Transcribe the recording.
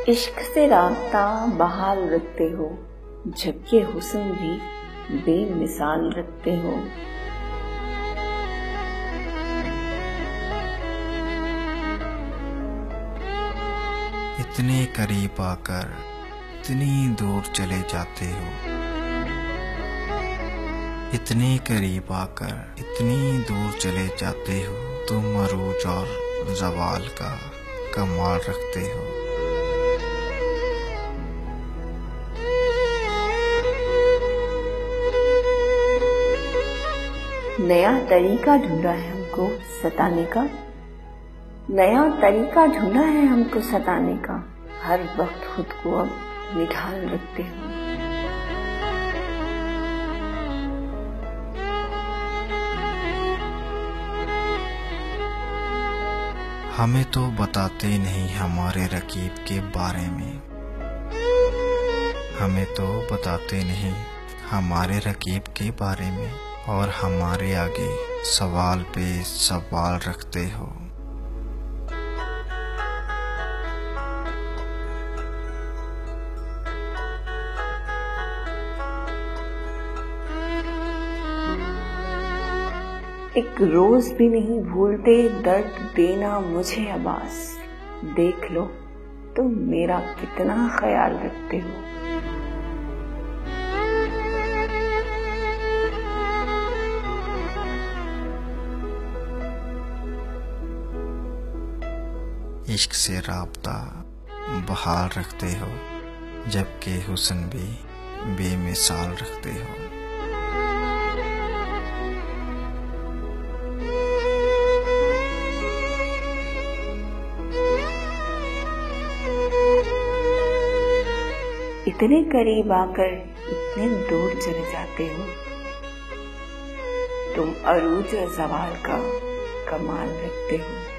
इश्क से राब्ता बहाल रखते हो, जबकि हुस्न भी बेमिसाल रखते हो। इतने करीब आकर इतनी दूर चले जाते हो, इतने करीब आकर इतनी दूर चले जाते हो। तुम अरूज और ज़वाल का कमाल रखते हो। नया तरीका ढूंढा है हमको सताने का, नया तरीका ढूंढा है हमको सताने का। हर वक्त खुद को अब निढाल रखते हो। हमें तो बताते नहीं हमारे रकीब के बारे में, हमें तो बताते नहीं हमारे रकीब के बारे में, और हमारे आगे सवाल पे सवाल रखते हो। एक रोज भी नहीं भूलते दर्द देना मुझे अब्बास। देख लो तुम मेरा कितना ख्याल रखते हो। इश्क से राब्ता बहाल रखते हो, जबकि हुस्न भी बेमिसाल रखते हो। इतने करीब आकर इतने दूर चले जाते हो। तुम अरूज और ज़वाल का कमाल रखते हो।